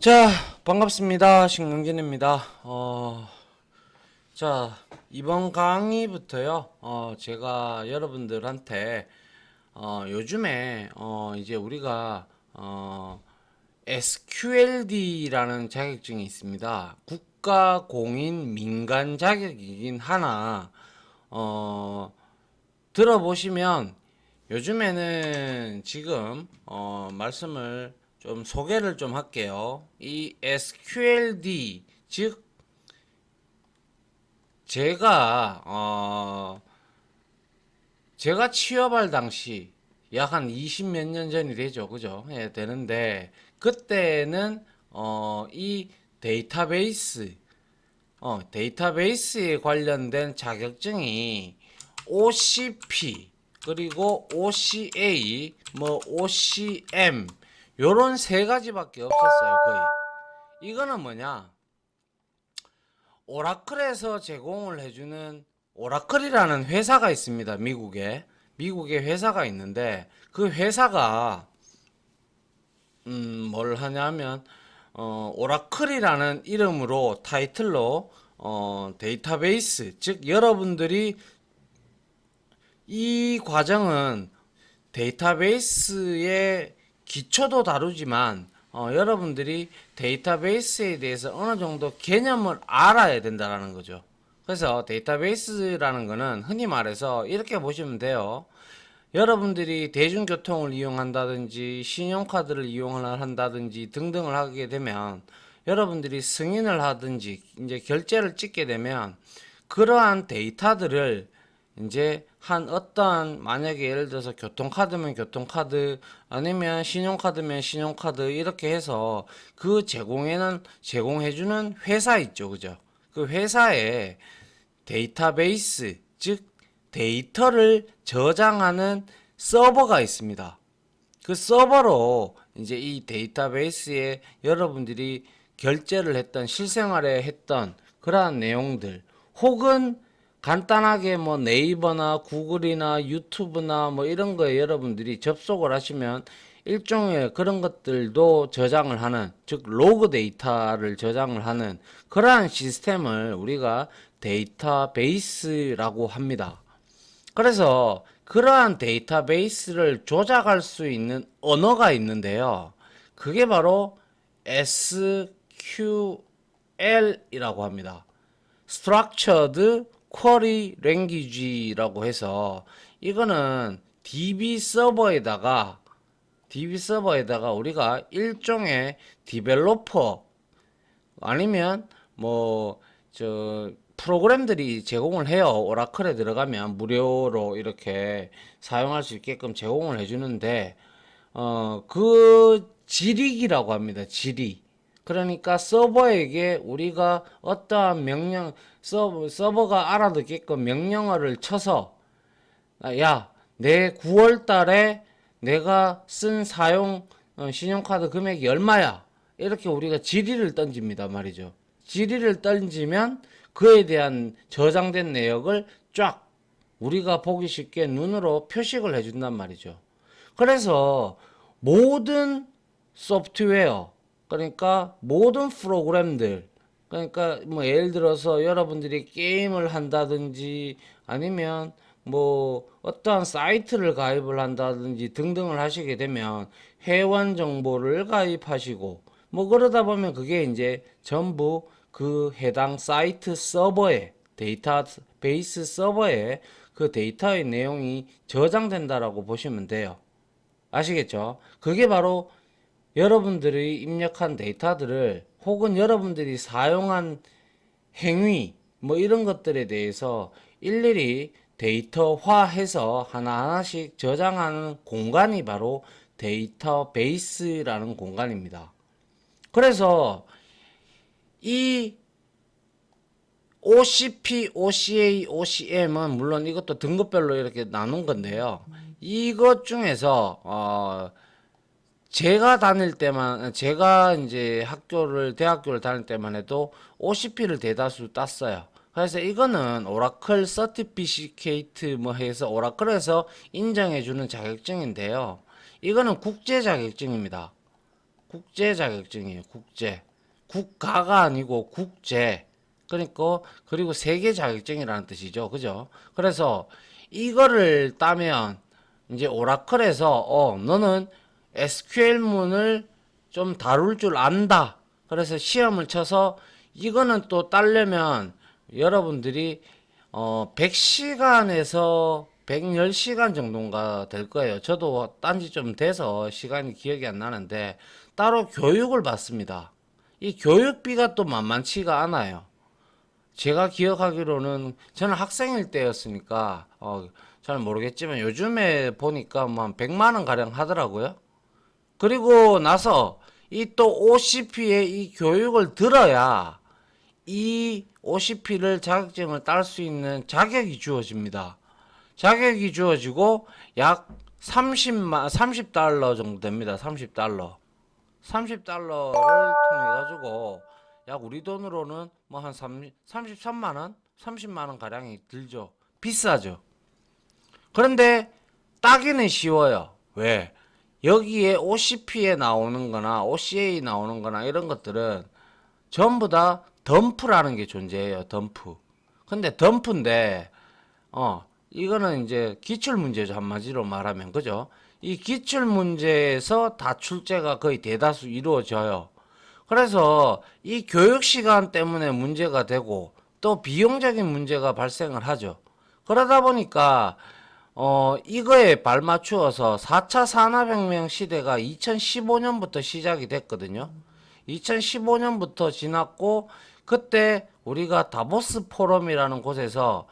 자, 반갑습니다. 신경진입니다. 자, 이번 강의부터요, 제가 여러분들한테, 요즘에, 이제 우리가, SQLD라는 자격증이 있습니다. 국가 공인 민간 자격이긴 하나, 어, 들어보시면 요즘에는 지금 말씀을 좀 소개를 좀 할게요. 이 SQLD 즉 제가 제가 취업할 당시 약 한 20 몇 년 전이 되죠. 그죠? 예, 되는데 그때는 이 데이터베이스 데이터베이스에 관련된 자격증이 OCP 그리고 OCA 뭐 OCM 요런 세 가지밖에 없었어요. 거의. 이거는 뭐냐? 오라클에서 제공을 해주는 오라클이라는 회사가 있습니다. 미국에 회사가 있는데 그 회사가 뭘 하냐면 오라클이라는 이름으로 타이틀로 데이터베이스 즉 여러분들이 이 과정은 데이터베이스의 기초도 다루지만 여러분들이 데이터베이스에 대해서 어느 정도 개념을 알아야 된다는 거죠. 그래서 데이터베이스라는 거는 흔히 말해서 이렇게 보시면 돼요. 여러분들이 대중교통을 이용한다든지 신용카드를 이용을 한다든지 등등을 하게 되면 여러분들이 승인을 하든지 이제 결제를 찍게 되면 그러한 데이터들을 이제 한 어떠한 만약에 예를 들어서 교통카드면 교통카드 아니면 신용카드면 신용카드 이렇게 해서 그 제공해주는 회사 있죠. 그죠? 그 회사에 데이터베이스 즉 데이터를 저장하는 서버가 있습니다. 그 서버로 이제 이 데이터베이스에 여러분들이 결제를 했던 실생활에 했던 그러한 내용들 혹은 간단하게 뭐 네이버나 구글이나 유튜브나 뭐 이런 거에 여러분들이 접속을 하시면 일종의 그런 것들도 저장을 하는 즉 로그 데이터를 저장을 하는 그러한 시스템을 우리가 데이터베이스라고 합니다. 그래서 그러한 데이터베이스를 조작할 수 있는 언어가 있는데요. 그게 바로 SQL이라고 합니다. Structured Query Language라고 해서 이거는 DB 서버에다가 우리가 일종의 디벨로퍼 아니면 저 프로그램들이 제공을 해요. 오라클에 들어가면 무료로 이렇게 사용할 수 있게끔 제공을 해주는데 그 지리기라고 합니다. 지리. 그러니까 서버에게 우리가 어떠한 서버가 알아듣게끔 명령어를 쳐서 야, 내 9월 달에 내가 쓴 사용 신용카드 금액이 얼마야? 이렇게 우리가 질의를 던집니다 말이죠. 질의를 던지면 그에 대한 저장된 내역을 쫙 우리가 보기 쉽게 눈으로 표식을 해준단 말이죠. 그래서 모든 소프트웨어, 그러니까 모든 프로그램들, 그러니까 뭐 예를 들어서 여러분들이 게임을 한다든지 아니면 뭐 어떠한 사이트를 가입을 한다든지 등등을 하시게 되면 회원 정보를 가입하시고 뭐 그러다 보면 그게 이제 전부 그 해당 사이트 서버에 데이터베이스 서버에 그 데이터의 내용이 저장된다라고 보시면 돼요. 아시겠죠? 그게 바로 여러분들이 입력한 데이터들을 혹은 여러분들이 사용한 행위 뭐 이런 것들에 대해서 일일이 데이터화해서 하나하나씩 저장하는 공간이 바로 데이터베이스라는 공간입니다. 그래서 이 OCP, OCA, OCM은 물론 이것도 등급별로 이렇게 나눈 건데요. 이것 중에서 제가 이제 대학교를 다닐 때만 해도 OCP를 대다수 땄어요. 그래서 이거는 오라클 서티피케이트 뭐 해서 오라클에서 인정해주는 자격증인데요. 이거는 국제 자격증입니다. 국제 자격증이에요. 국제. 국가가 아니고 국제. 그러니까 그리고 세계 자격증이라는 뜻이죠. 그죠? 그래서 이거를 따면 이제 오라클에서 너는 SQL문을 좀 다룰 줄 안다. 그래서 시험을 쳐서 이거는 또 따려면 여러분들이 100시간에서 110시간 정도인가 될 거예요. 저도 딴지 좀 돼서 시간이 기억이 안 나는데 따로 교육을 받습니다. 이 교육비가 또 만만치가 않아요. 제가 기억하기로는 저는 학생일 때였으니까 잘 모르겠지만 요즘에 보니까 뭐 한 100만 원 가량 하더라고요. 그리고 나서 이 또 OCP의 이 교육을 들어야 이 OCP를 자격증을 딸 수 있는 자격이 주어집니다. 자격이 주어지고 약 30달러 정도 됩니다. 30달러. 30달러를 통해 가지고 약 우리 돈으로는 뭐 한 33만 원, 30만 원 가량이 들죠. 비싸죠. 그런데 따기는 쉬워요. 왜? 여기에 OCP에 나오는 거나 OCA 나오는 거나 이런 것들은 전부 다 덤프라는 게 존재해요. 덤프. 근데 덤프인데 이거는 이제 기출 문제죠. 한마디로 말하면. 그죠? 이 기출 문제에서 다 출제가 거의 대다수 이루어져요. 그래서 이 교육 시간 때문에 문제가 되고 또 비용적인 문제가 발생을 하죠. 그러다 보니까 이거에 발맞추어서 4차 산업혁명 시대가 2015년부터 시작이 됐거든요. 2015년부터 지났고 그때 우리가 다보스 포럼이라는 곳에서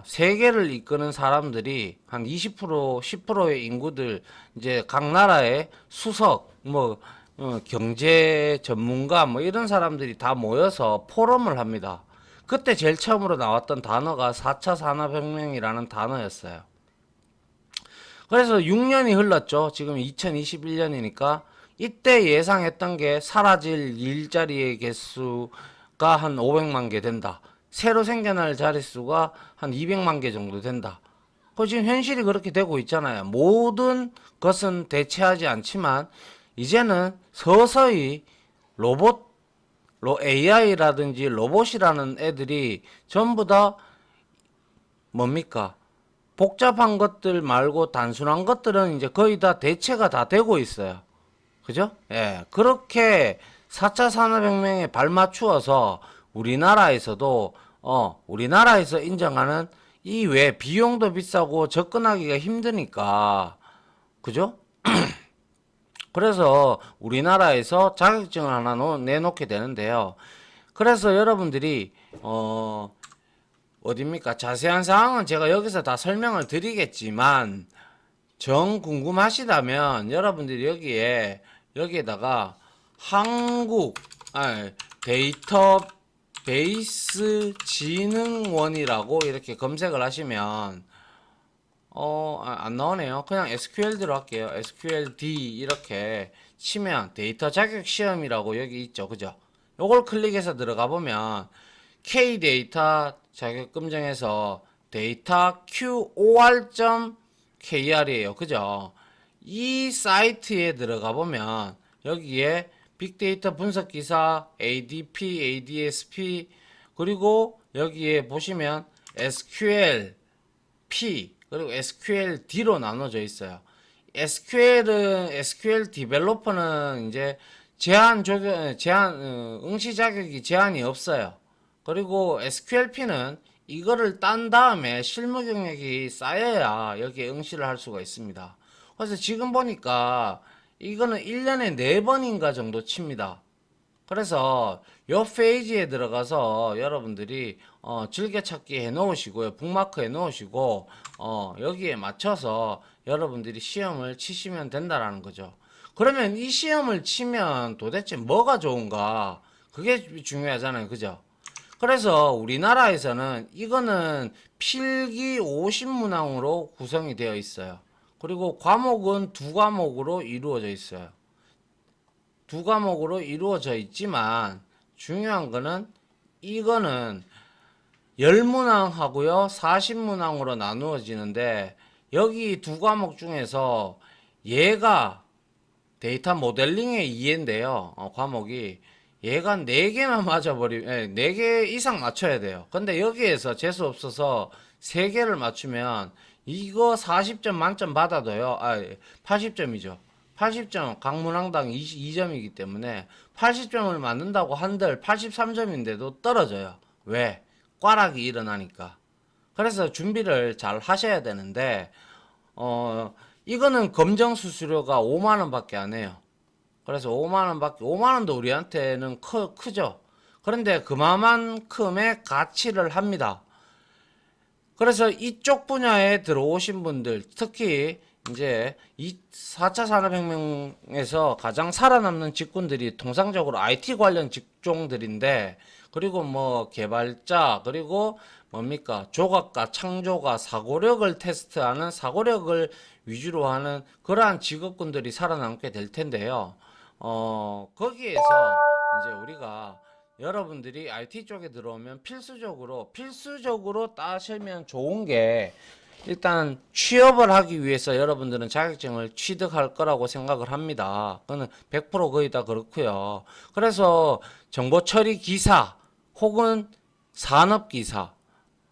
세계를 이끄는 사람들이 한 20%, 10%의 인구들 이제 각 나라의 수석 뭐 경제 전문가 뭐 이런 사람들이 다 모여서 포럼을 합니다. 그때 제일 처음으로 나왔던 단어가 4차 산업혁명이라는 단어였어요. 그래서 6년이 흘렀죠. 지금 2021년이니까 이때 예상했던 게 사라질 일자리의 개수가 한 500만 개 된다. 새로 생겨날 자릿수가 한 200만 개 정도 된다. 지금 현실이 그렇게 되고 있잖아요. 모든 것은 대체하지 않지만 이제는 서서히 로봇, AI라든지 로봇이라는 애들이 전부 다 뭡니까? 복잡한 것들 말고 단순한 것들은 이제 거의 다 대체가 다 되고 있어요. 그죠? 예. 그렇게 4차 산업혁명에 발맞추어서 우리나라에서도, 우리나라에서 인정하는 이 외 비용도 비싸고 접근하기가 힘드니까, 그죠? 그래서 우리나라에서 자격증을 하나 내놓게 되는데요. 그래서 여러분들이, 어딥니까? 자세한 사항은 제가 여기서 다 설명을 드리겠지만, 정 궁금하시다면 여러분들이 여기에다가 한국 데이터베이스 진흥원이라고 이렇게 검색을 하시면 안 나오네요. 그냥 SQL 들어갈게요. SQLD 이렇게 치면 데이터 자격 시험이라고 여기 있죠. 그죠? 요걸 클릭해서 들어가 보면 K데이터 자격검정에서 데이터 QOR.kr이에요. 그죠? 이 사이트에 들어가 보면 여기에 빅데이터 분석 기사 ADP, ADSP 그리고 여기에 보시면 SQL-P 그리고 SQL-D로 나눠져 있어요. SQL 디벨로퍼는 이제 응시 자격이 제한이 없어요. 그리고 SQL-P는 이거를 딴 다음에 실무 경력이 쌓여야 여기에 응시를 할 수가 있습니다. 그래서 지금 보니까 이거는 1년에 4번인가 정도 칩니다. 그래서 요 페이지에 들어가서 여러분들이 즐겨찾기 해 놓으시고요. 북마크 해 놓으시고 여기에 맞춰서 여러분들이 시험을 치시면 된다라는 거죠. 그러면 이 시험을 치면 도대체 뭐가 좋은가? 그게 중요하잖아요. 그죠? 그래서 우리나라에서는 이거는 필기 50문항으로 구성이 되어 있어요. 그리고 과목은 두 과목으로 이루어져 있어요. 두 과목으로 이루어져 있지만 중요한 거는 이거는 10문항 하고요. 40문항으로 나누어지는데 여기 두 과목 중에서 얘가 데이터 모델링의 이해인데요. 과목이 얘가 4개만 맞아버리면 4개 이상 맞춰야 돼요. 근데 여기에서 재수 없어서 3개를 맞추면 이거 40점 만점 받아도요. 80점이죠. 80점 각 문항당 22점이기 때문에 80점을 맞는다고 한들 83점인데도 떨어져요. 왜? 꽈락이 일어나니까. 그래서 준비를 잘 하셔야 되는데 이거는 검정 수수료가 5만 원밖에 안 해요. 그래서 5만 원도 우리한테는 크죠. 그런데 그만큼의 가치를 합니다. 그래서 이쪽 분야에 들어오신 분들, 특히 이제 이 4차 산업혁명에서 가장 살아남는 직군들이 통상적으로 IT 관련 직종들인데, 그리고 뭐 개발자, 그리고 뭡니까 조각가, 창조가, 사고력을 테스트하는, 사고력을 위주로 하는 그러한 직업군들이 살아남게 될 텐데요. 거기에서 이제 우리가 여러분들이 IT 쪽에 들어오면 필수적으로 따시면 좋은 게, 일단 취업을 하기 위해서 여러분들은 자격증을 취득할 거라고 생각을 합니다. 그거는 100% 거의 다 그렇고요. 그래서 정보처리 기사 혹은 산업기사,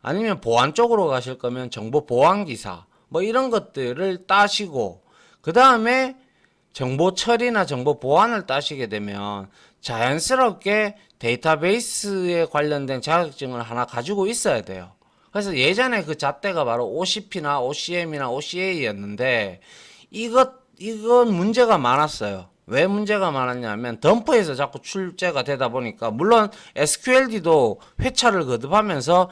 아니면 보안 쪽으로 가실 거면 정보보안기사, 뭐 이런 것들을 따시고, 그 다음에 정보 처리나 정보 보안을 따시게 되면 자연스럽게 데이터베이스에 관련된 자격증을 하나 가지고 있어야 돼요. 그래서 예전에 그 잣대가 바로 OCP나 OCM이나 OCA였는데, 이건 문제가 많았어요. 왜 문제가 많았냐면 덤프에서 자꾸 출제가 되다 보니까, 물론 SQLD도 회차를 거듭하면서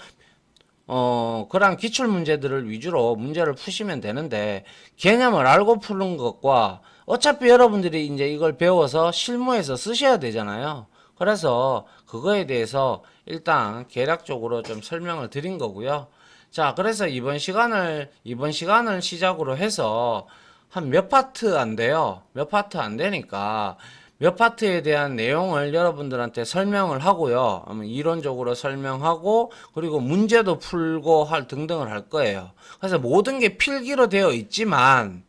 그런 기출 문제들을 위주로 문제를 푸시면 되는데, 개념을 알고 푸는 것과 어차피 여러분들이 이제 이걸 배워서 실무에서 쓰셔야 되잖아요. 그래서 그거에 대해서 일단 개략적으로 좀 설명을 드린 거고요. 자, 그래서 이번 시간을 시작으로 해서 한 몇 파트 안 돼요. 몇 파트 안 되니까 몇 파트에 대한 내용을 여러분들한테 설명을 하고요. 이론적으로 설명하고, 그리고 문제도 풀고 등등을 할 거예요. 그래서 모든 게 필기로 되어 있지만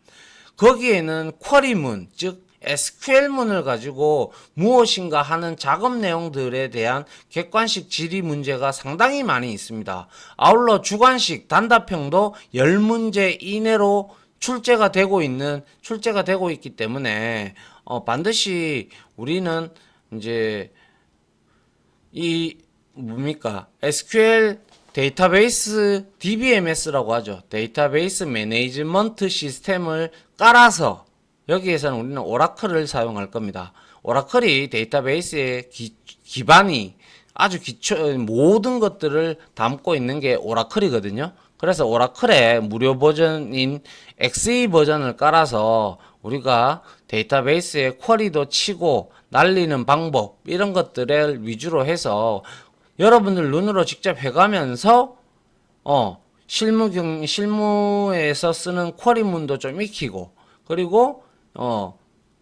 거기에는 쿼리문, 즉 SQL문을 가지고 무엇인가 하는 작업 내용들에 대한 객관식 질의 문제가 상당히 많이 있습니다. 아울러 주관식 단답형도 10문제 이내로 출제가 되고 있기 때문에 반드시 우리는 이제 이 뭡니까 SQL 데이터베이스 DBMS라고 하죠. 데이터베이스 매니지먼트 시스템을 깔아서, 여기에서는 우리는 오라클을 사용할 겁니다. 오라클이 데이터베이스의 기반이 아주 모든 것들을 담고 있는 게 오라클이거든요. 그래서 오라클의 무료 버전인 XE 버전을 깔아서 우리가 데이터베이스의 쿼리도 치고 날리는 방법, 이런 것들을 위주로 해서 여러분들 눈으로 직접 해가면서 실무에서 쓰는 쿼리문도 좀 익히고, 그리고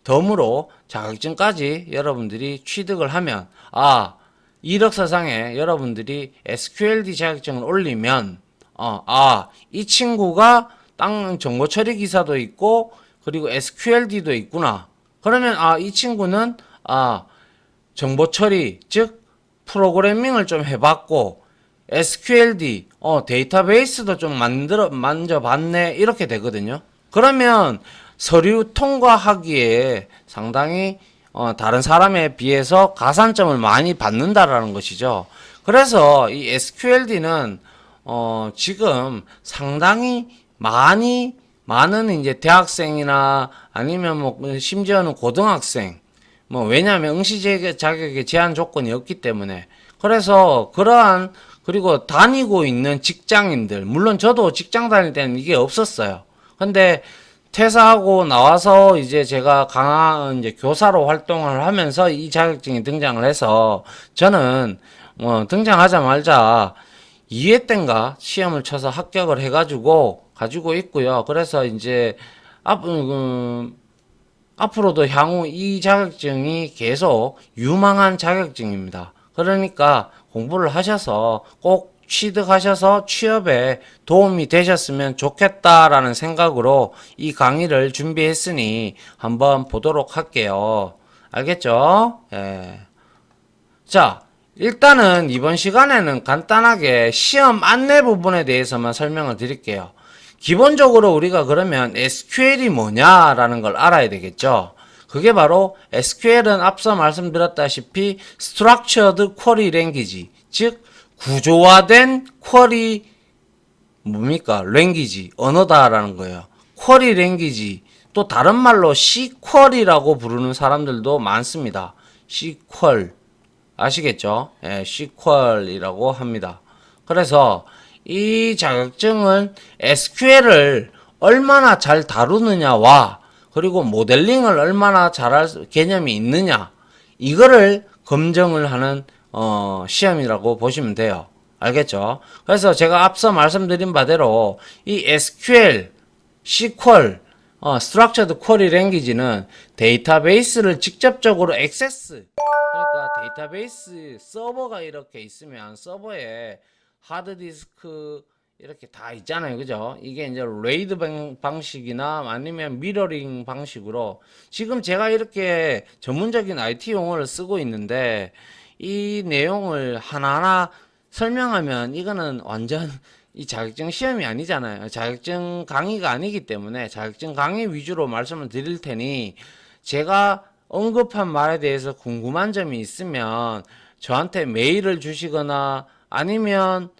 덤으로 자격증까지 여러분들이 취득을 하면, 이력서상에 여러분들이 SQLD 자격증을 올리면 이 친구가 땅 정보 처리 기사도 있고 그리고 SQLD도 있구나. 그러면 이 친구는 정보 처리, 즉 프로그래밍을 좀 해봤고 SQLD 데이터베이스도 좀 만져봤네, 이렇게 되거든요. 그러면 서류 통과하기에 상당히 다른 사람에 비해서 가산점을 많이 받는다라는 것이죠. 그래서 이 SQLD는 지금 상당히 많은 이제 대학생이나 아니면 뭐 심지어는 고등학생, 왜냐하면 응시 자격의 제한 조건이 없기 때문에, 그래서 그리고 다니고 있는 직장인들, 물론 저도 직장 다닐 때는 이게 없었어요. 근데 퇴사하고 나와서 이제 제가 이제 교사로 활동을 하면서 이 자격증이 등장을 해서, 저는 등장하자마자 2회 때인가 시험을 쳐서 합격을 해가지고 가지고 있고요. 그래서 이제 앞으로도 향후 이 자격증이 계속 유망한 자격증입니다. 그러니까 공부를 하셔서 꼭 취득하셔서 취업에 도움이 되셨으면 좋겠다라는 생각으로 이 강의를 준비했으니 한번 보도록 할게요. 알겠죠? 예. 자, 일단은 이번 시간에는 간단하게 시험 안내 부분에 대해서만 설명을 드릴게요. 기본적으로 우리가 그러면 SQL이 뭐냐라는 걸 알아야 되겠죠. 그게 바로 SQL은 앞서 말씀드렸다시피 Structured Query Language, 즉 구조화된 쿼리 뭡니까? 랭귀지, 언어다라는 거예요. 쿼리 랭귀지, 또 다른 말로 Cquery라고 부르는 사람들도 많습니다. Cquery 아시겠죠? 예, Cquery라고 합니다. 그래서 이 자격증은 SQL을 얼마나 잘 다루느냐와 그리고 모델링을 얼마나 잘할 개념이 있느냐 이거를 검증을 하는 시험이라고 보시면 돼요. 알겠죠? 그래서 제가 앞서 말씀드린 바대로 이 SQL, SQL, Structured Query Language는 데이터베이스를 직접적으로 액세스, 그러니까 데이터베이스 서버가 이렇게 있으면 서버에 하드디스크 이렇게 다 있잖아요. 그죠? 이게 이제 레이드 방식이나 아니면 미러링 방식으로 지금 제가 이렇게 전문적인 IT 용어를 쓰고 있는데 이 내용을 하나하나 설명하면 이거는 완전 이 자격증 시험이 아니잖아요. 자격증 강의가 아니기 때문에 자격증 강의 위주로 말씀을 드릴 테니 제가 언급한 말에 대해서 궁금한 점이 있으면 저한테 메일을 주시거나 아니면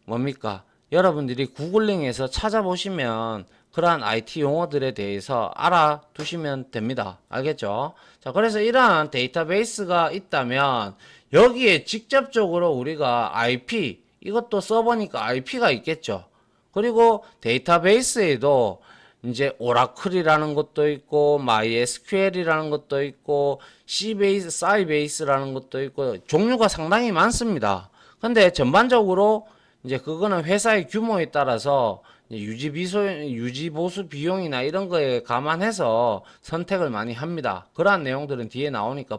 뭡니까? 여러분들이 구글링에서 찾아보시면 그러한 IT 용어들에 대해서 알아두시면 됩니다. 알겠죠? 자, 그래서 이러한 데이터베이스가 있다면 여기에 직접적으로 우리가 IP, 이것도 서버니까 IP가 있겠죠. 그리고 데이터베이스에도 이제 오라클이라는 것도 있고 MySQL이라는 것도 있고 C베이스, Sybase 것도 있고 종류가 상당히 많습니다. 근데 전반적으로 이제 그거는 회사의 규모에 따라서 유지보수 비용이나 이런 거에 감안해서 선택을 많이 합니다. 그러한 내용들은 뒤에 나오니까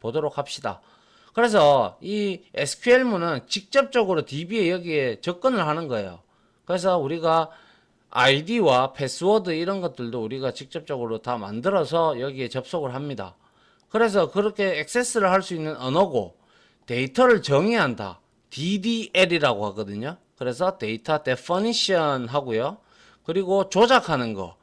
보도록 합시다. 그래서 이 SQL문은 직접적으로 DB에 여기에 접근을 하는 거예요. 그래서 우리가 아이디와 패스워드 이런 것들도 우리가 직접적으로 다 만들어서 여기에 접속을 합니다. 그래서 그렇게 액세스를 할 수 있는 언어고 데이터를 정의한다. DDL이라고 하거든요. 그래서 데이터 데퍼니션 하고요. 그리고 조작하는 거.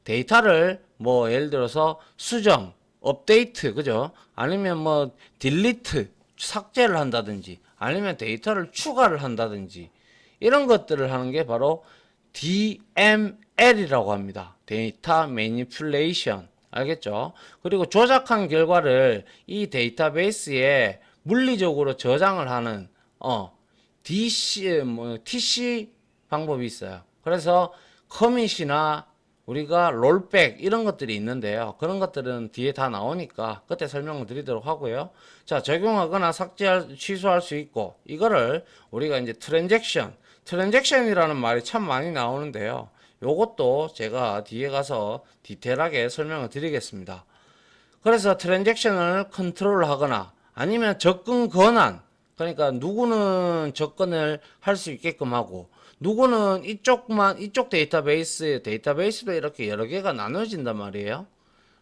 데이터를 뭐 예를 들어서 수정, 업데이트, 그죠? 아니면 뭐 딜리트, 삭제를 한다든지 아니면 데이터를 추가를 한다든지 이런 것들을 하는 게 바로 DML이라고 합니다. 데이터 매니플레이션. 알겠죠? 그리고 조작한 결과를 이 데이터베이스에 물리적으로 저장을 하는 TC 방법이 있어요. 그래서 커밋이나 우리가 롤백 이런 것들이 있는데요. 그런 것들은 뒤에 다 나오니까 그때 설명을 드리도록 하고요. 자, 적용하거나 취소할 수 있고 이거를 우리가 이제 트랜잭션이라는 말이 참 많이 나오는데요. 요것도 제가 뒤에 가서 디테일하게 설명을 드리겠습니다. 그래서 트랜잭션을 컨트롤하거나 아니면 접근 권한, 그러니까 누구는 접근을 할 수 있게끔 하고 누구는 이쪽 데이터베이스도 이렇게 여러 개가 나눠진단 말이에요.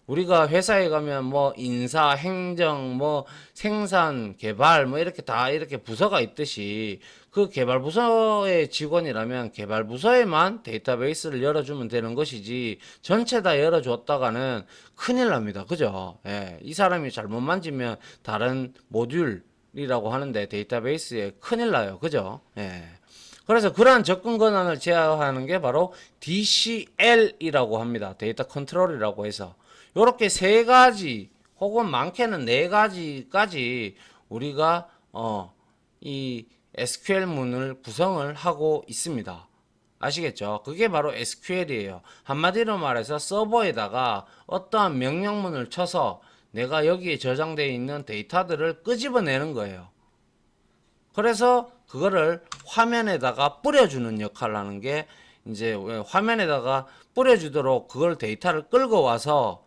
우리가 회사에 가면 뭐 인사, 행정, 뭐 생산, 개발 뭐 이렇게 다 이렇게 부서가 있듯이 그 개발 부서의 직원이라면 개발 부서에만 데이터베이스를 열어주면 되는 것이지 전체 다 열어줬다가는 큰일 납니다. 그죠? 예, 이 사람이 잘못 만지면 다른 모듈이라고 하는데 데이터베이스에 큰일 나요. 그죠? 예. 그래서 그러한 접근 권한을 제어하는 게 바로 DCL이라고 합니다. 데이터 컨트롤이라고 해서. 요렇게 세 가지 혹은 많게는 네 가지까지 우리가 이 SQL문을 구성을 하고 있습니다. 아시겠죠? 그게 바로 SQL이에요. 한마디로 말해서 서버에다가 어떠한 명령문을 쳐서 내가 여기에 저장되어 있는 데이터들을 끄집어내는 거예요. 그래서 그거를 화면에다가 뿌려주는 역할을 하는 게 이제 화면에다가 뿌려주도록 그걸 데이터를 끌고 와서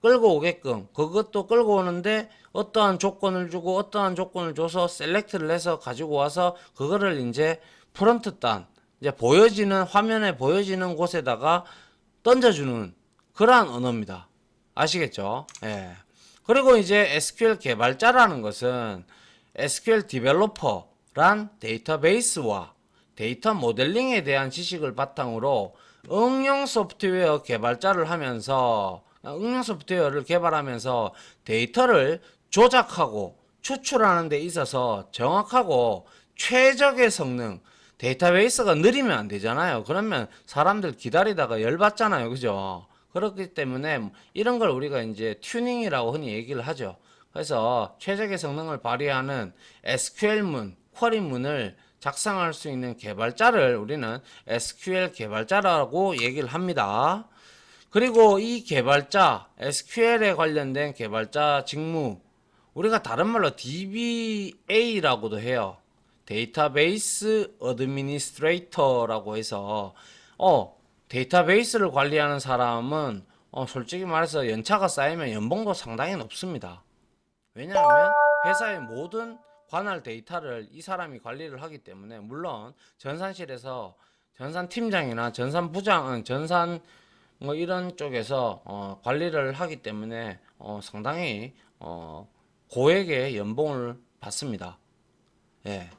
끌고 오게끔 그것도 끌고 오는데 어떠한 조건을 주고 어떠한 조건을 줘서 셀렉트를 해서 가지고 와서 그거를 이제 프론트 단 이제 보여지는 화면에 보여지는 곳에다가 던져주는 그러한 언어입니다. 아시겠죠? 예. 그리고 이제 SQL 개발자라는 것은 SQL 디벨로퍼란 데이터베이스와 데이터 모델링에 대한 지식을 바탕으로 응용 소프트웨어 개발자를 하면서 응용 소프트웨어를 개발하면서 데이터를 조작하고 추출하는 데 있어서 정확하고 최적의 성능 데이터베이스가 느리면 안 되잖아요. 그러면 사람들 기다리다가 열받잖아요. 그죠? 그렇기 때문에 이런 걸 우리가 이제 튜닝이라고 흔히 얘기를 하죠. 그래서 최적의 성능을 발휘하는 SQL문, 쿼리문을 작성할 수 있는 개발자를 우리는 SQL 개발자라고 얘기를 합니다. 그리고 이 개발자, SQL에 관련된 개발자 직무, 우리가 다른 말로 DBA라고도 해요. 데이터베이스 어드미니스트레이터라고 해서 데이터베이스를 관리하는 사람은 솔직히 말해서 연차가 쌓이면 연봉도 상당히 높습니다. 왜냐하면 회사의 모든 관할 데이터를 이 사람이 관리를 하기 때문에 물론 전산실에서 전산팀장이나 전산부장, 전산 뭐 이런 쪽에서 관리를 하기 때문에 상당히 고액의 연봉을 받습니다. 예.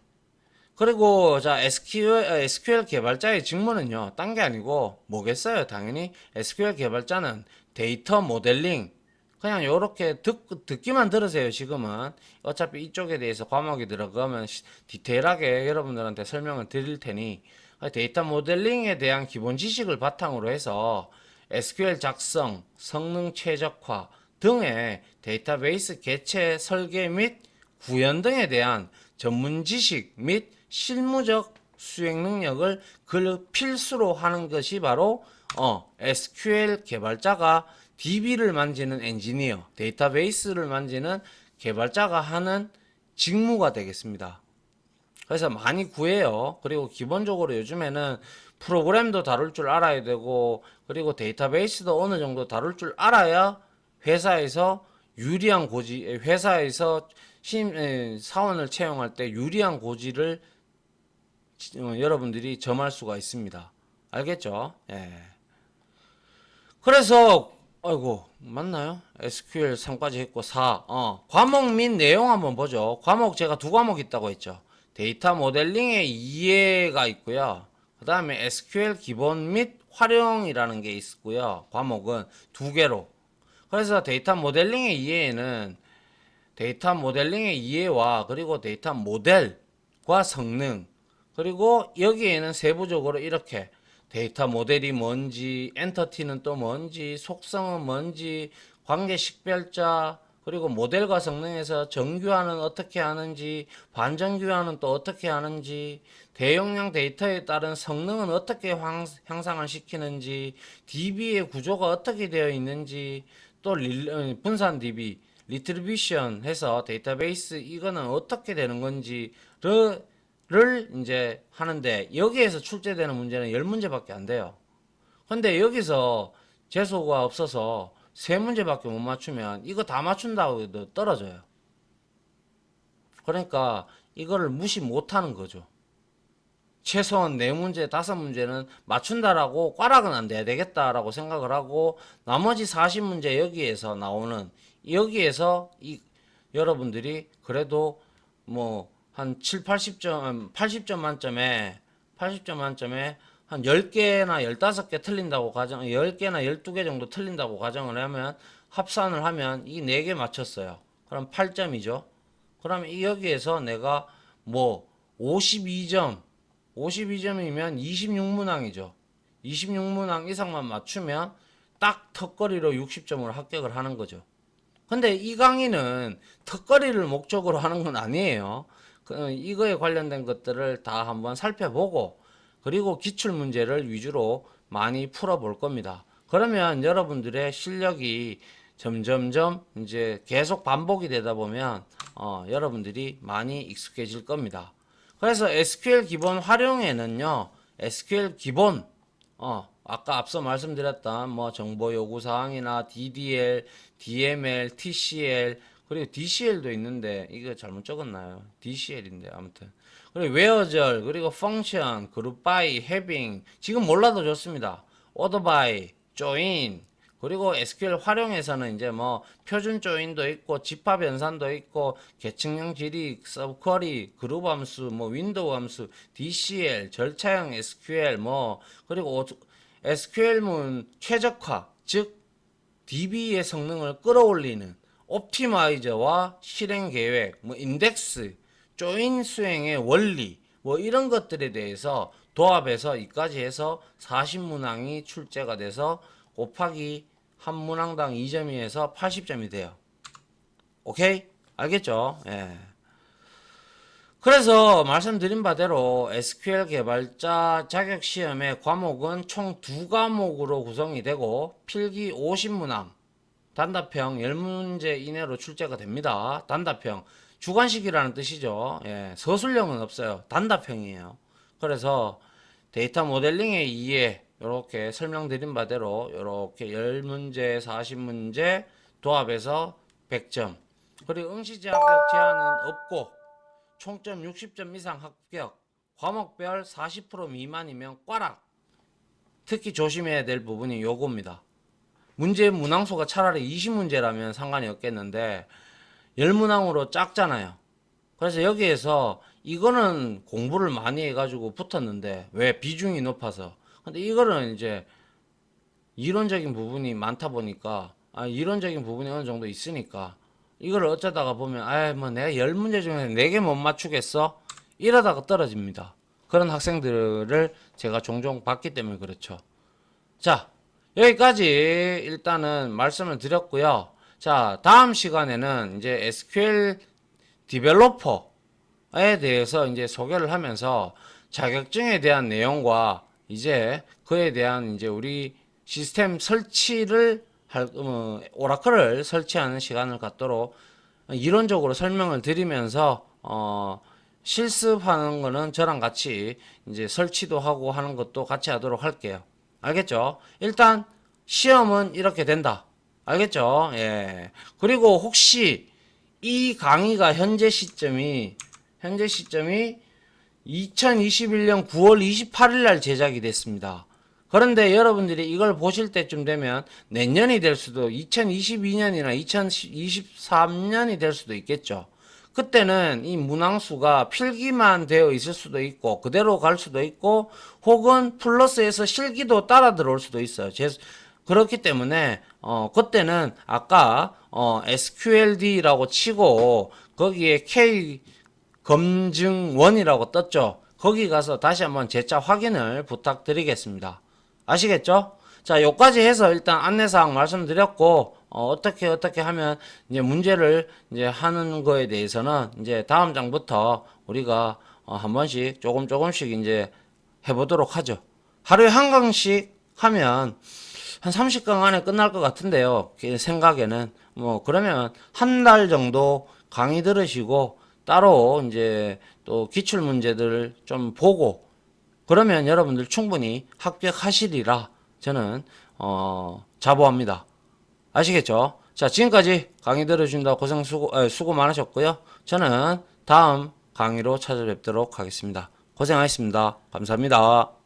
그리고 자 SQL 개발자의 직무는요, 딴 게 아니고 뭐겠어요? 당연히 SQL 개발자는 데이터 모델링 그냥 요렇게 듣기만 들으세요. 지금은 어차피 이쪽에 대해서 과목이 들어가면 디테일하게 여러분들한테 설명을 드릴 테니 데이터 모델링에 대한 기본 지식을 바탕으로 해서 SQL 작성, 성능 최적화 등의 데이터베이스 개체 설계 및 구현 등에 대한 전문 지식 및 실무적 수행 능력을 필수로 하는 것이 바로 SQL 개발자가 DB를 만지는 엔지니어, 데이터베이스를 만지는 개발자가 하는 직무가 되겠습니다. 그래서 많이 구해요. 그리고 기본적으로 요즘에는 프로그램도 다룰 줄 알아야 되고, 그리고 데이터베이스도 어느 정도 다룰 줄 알아야 회사에서 유리한 고지, 회사에서 사원을 채용할 때 유리한 고지를 여러분들이 점할 수가 있습니다. 알겠죠? 예. 그래서 아이고 맞나요? SQL 3까지 했고 4 과목 및 내용 한번 보죠. 과목 제가 두 과목 있다고 했죠. 데이터 모델링의 이해가 있고요. 그 다음에 SQL 기본 및 활용이라는 게 있고요. 과목은 두 개로. 그래서 데이터 모델링의 이해에는 데이터 모델링의 이해와 그리고 데이터 모델과 성능 그리고 여기에는 세부적으로 이렇게 데이터 모델이 뭔지 엔터티는 또 뭔지 속성은 뭔지 관계 식별자 그리고 모델과 성능에서 정규화는 어떻게 하는지 반정규화는 또 어떻게 하는지 대용량 데이터에 따른 성능은 어떻게 향상을 시키는지 DB의 구조가 어떻게 되어 있는지 또 분산 DB 리트리뷰션 해서 데이터베이스 이거는 어떻게 되는 건지를 이제 하는데 여기에서 출제되는 문제는 10문제밖에 안 돼요. 근데 여기서 재수가 없어서 3문제밖에 못 맞추면 이거 다 맞춘다고 해도 떨어져요. 그러니까 이거를 무시 못 하는 거죠. 최소한 4문제, 5문제는 맞춘다라고 꽈락은 안 돼야 되겠다라고 생각을 하고 나머지 40문제 여기에서 나오는 여기에서 여러분들이 그래도 뭐 한 7, 80점, 80점 만점에 한 10개나 15개 틀린다고 가정, 10개나 12개 정도 틀린다고 가정을 하면 합산을 하면 이 4개 맞췄어요. 그럼 8점이죠. 그럼 여기에서 내가 뭐 52점이면 26문항이죠. 26문항 이상만 맞추면 딱 턱걸이로 60점으로 합격을 하는 거죠. 근데 이 강의는 턱걸이를 목적으로 하는 건 아니에요. 이거에 관련된 것들을 다 한번 살펴보고 그리고 기출문제를 위주로 많이 풀어볼 겁니다. 그러면 여러분들의 실력이 점점점 이제 계속 반복이 되다 보면 여러분들이 많이 익숙해질 겁니다. 그래서 SQL 기본 활용에는요, SQL 기본 아까 앞서 말씀드렸던 뭐 정보 요구 사항이나 DDL, DML, TCL 그리고 DCL도 있는데 이거 잘못 적었나요? DCL인데 아무튼 그리고 웨어절 그리고 펑션, 그룹 바이, 해빙 지금 몰라도 좋습니다. 오더 바이, 조인 그리고 SQL 활용해서는 이제 뭐 표준 조인도 있고 집합 연산도 있고 계층형 질의, 서브쿼리, 그룹 함수, 뭐 윈도우 함수, DCL, 절차형 SQL 뭐 그리고 SQL문 최적화, 즉 DB의 성능을 끌어올리는 옵티마이저와 실행 계획, 뭐 인덱스, 조인 수행의 원리, 뭐 이런 것들에 대해서 도합해서 이까지 해서 40문항이 출제가 돼서 곱하기 한 문항당 2점이어서 80점이 돼요. 오케이? 알겠죠? 예. 그래서 말씀드린 바대로 SQL 개발자 자격시험의 과목은 총 2과목으로 구성이 되고 필기 50문항, 단답형 10문제 이내로 출제가 됩니다. 단답형, 주관식이라는 뜻이죠. 예, 서술형은 없어요. 단답형이에요. 그래서 데이터 모델링의 이해, 이렇게 설명드린 바대로 이렇게 10문제, 40문제 도합해서 100점. 그리고 응시 자격 제한은 없고 총점 60점 이상 합격, 과목별 40% 미만이면 꽈락. 특히 조심해야 될 부분이 요겁니다. 문제 문항수가 차라리 20문제라면 상관이 없겠는데 10문항으로 작잖아요. 그래서 여기에서 이거는 공부를 많이 해가지고 붙었는데 왜 비중이 높아서. 근데 이거는 이제 이론적인 부분이 많다 보니까 이론적인 부분이 어느 정도 있으니까 이걸 어쩌다가 보면 뭐 내가 10문제 중에 4개 못 맞추겠어? 이러다가 떨어집니다. 그런 학생들을 제가 종종 봤기 때문에 그렇죠. 자, 여기까지 일단은 말씀을 드렸고요. 자, 다음 시간에는 이제 SQL 디벨로퍼에 대해서 이제 소개를 하면서 자격증에 대한 내용과 이제 그에 대한 이제 우리 시스템 설치를 오라클을 설치하는 시간을 갖도록 이론적으로 설명을 드리면서 실습하는 거는 저랑 같이 이제 설치도 하고 하는 것도 같이 하도록 할게요. 알겠죠? 일단 시험은 이렇게 된다. 알겠죠? 예. 그리고 혹시 이 강의가 현재 시점이 2021년 9월 28일 날 제작이 됐습니다. 그런데 여러분들이 이걸 보실 때쯤 되면 내년이 될 수도 2022년이나 2023년이 될 수도 있겠죠. 그때는 이 문항수가 필기만 되어 있을 수도 있고 그대로 갈 수도 있고 혹은 플러스에서 실기도 따라 들어올 수도 있어요. 그렇기 때문에 그때는 아까 SQLD라고 치고 거기에 K 검증원이라고 떴죠. 거기 가서 다시 한번 재차 확인을 부탁드리겠습니다. 아시겠죠? 자, 요까지 해서 일단 안내사항 말씀드렸고, 어떻게 하면 이제 문제를 이제 하는 거에 대해서는 이제 다음 장부터 우리가 한 번씩 조금씩 이제 해보도록 하죠. 하루에 한 강씩 하면 한 30강 안에 끝날 것 같은데요. 제 생각에는. 뭐, 그러면 한 달 정도 강의 들으시고, 따로 이제 또 기출 문제들을 좀 보고, 그러면 여러분들 충분히 합격하시리라 저는 자부합니다. 아시겠죠? 자, 지금까지 강의 들어주신다 수고 많으셨고요. 저는 다음 강의로 찾아뵙도록 하겠습니다. 고생하셨습니다. 감사합니다.